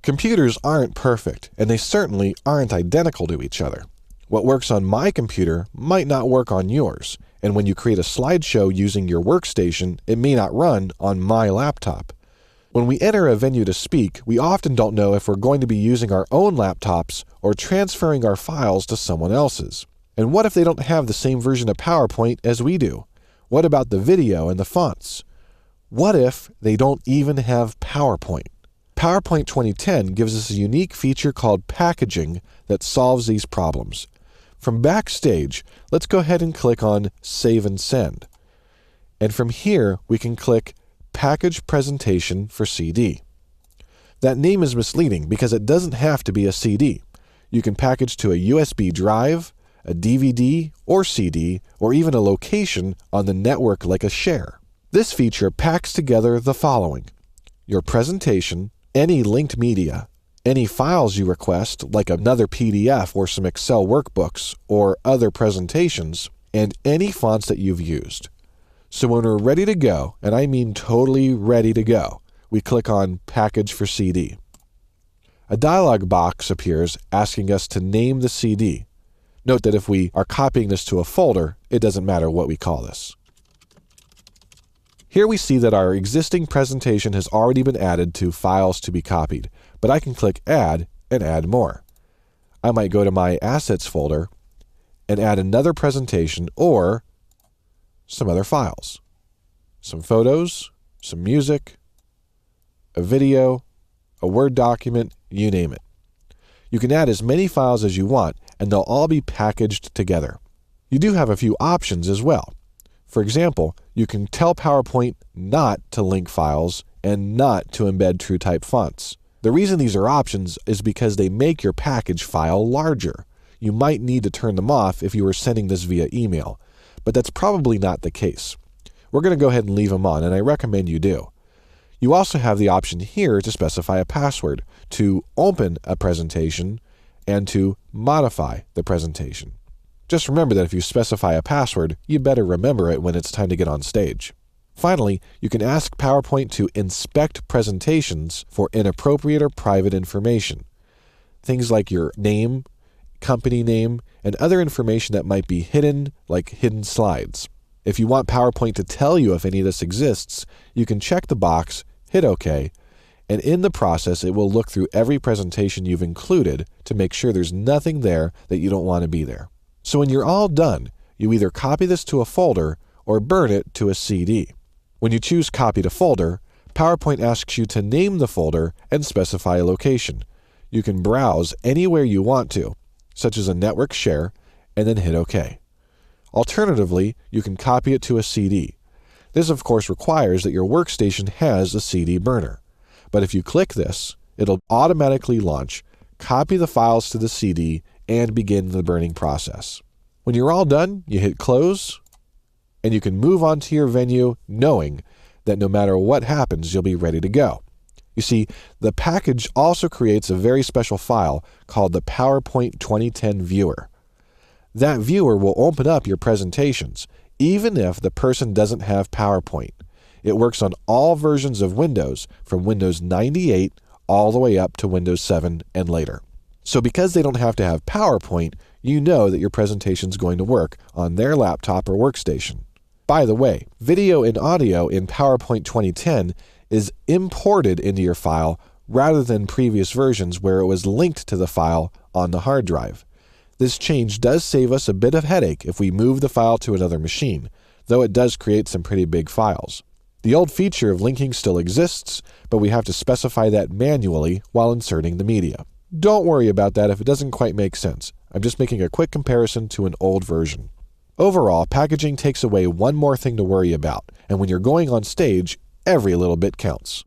Computers aren't perfect, and they certainly aren't identical to each other. What works on my computer might not work on yours, and when you create a slideshow using your workstation, it may not run on my laptop. When we enter a venue to speak, we often don't know if we're going to be using our own laptops or transferring our files to someone else's. And what if they don't have the same version of PowerPoint as we do? What about the video and the fonts? What if they don't even have PowerPoint? PowerPoint 2010 gives us a unique feature called packaging that solves these problems. From Backstage, let's go ahead and click on Save and Send. And from here, we can click Package Presentation for CD. That name is misleading because it doesn't have to be a CD. You can package to a USB drive, a DVD or CD, or even a location on the network like a share. This feature packs together the following: your presentation, any linked media, any files you request like another PDF or some Excel workbooks or other presentations, and any fonts that you've used. So when we're ready to go, and I mean totally ready to go, we click on Package for CD. A dialog box appears asking us to name the CD. Note that if we are copying this to a folder, it doesn't matter what we call this. Here we see that our existing presentation has already been added to Files to be copied, but I can click Add and add more. I might go to my Assets folder and add another presentation or some other files. Some photos, some music, a video, a Word document, you name it. You can add as many files as you want, and they'll all be packaged together. You do have a few options as well. For example, you can tell PowerPoint not to link files and not to embed TrueType fonts. The reason these are options is because they make your package file larger. You might need to turn them off if you were sending this via email, but that's probably not the case. We're going to go ahead and leave them on, and I recommend you do. You also have the option here to specify a password, to open a presentation, and to modify the presentation. Just remember that if you specify a password, you better remember it when it's time to get on stage. Finally, you can ask PowerPoint to inspect presentations for inappropriate or private information. Things like your name, company name, and other information that might be hidden, like hidden slides. If you want PowerPoint to tell you if any of this exists, you can check the box, hit OK, and in the process it will look through every presentation you've included to make sure there's nothing there that you don't want to be there. So when you're all done, you either copy this to a folder or burn it to a CD. When you choose Copy to Folder, PowerPoint asks you to name the folder and specify a location. You can browse anywhere you want to, such as a network share, and then hit OK. Alternatively, you can copy it to a CD. This, of course, requires that your workstation has a CD burner. But if you click this, it'll automatically launch, copy the files to the CD, and begin the burning process. When you're all done, you hit Close, and you can move on to your venue knowing that no matter what happens, you'll be ready to go. You see, the package also creates a very special file called the PowerPoint 2010 Viewer. That viewer will open up your presentations, even if the person doesn't have PowerPoint. It works on all versions of Windows, from Windows 98 all the way up to Windows 7 and later. So because they don't have to have PowerPoint, you know that your presentation is going to work on their laptop or workstation. By the way, video and audio in PowerPoint 2010 is imported into your file rather than previous versions where it was linked to the file on the hard drive. This change does save us a bit of headache if we move the file to another machine, though it does create some pretty big files. The old feature of linking still exists, but we have to specify that manually while inserting the media. Don't worry about that if it doesn't quite make sense. I'm just making a quick comparison to an old version. Overall, packaging takes away one more thing to worry about, and when you're going on stage, every little bit counts.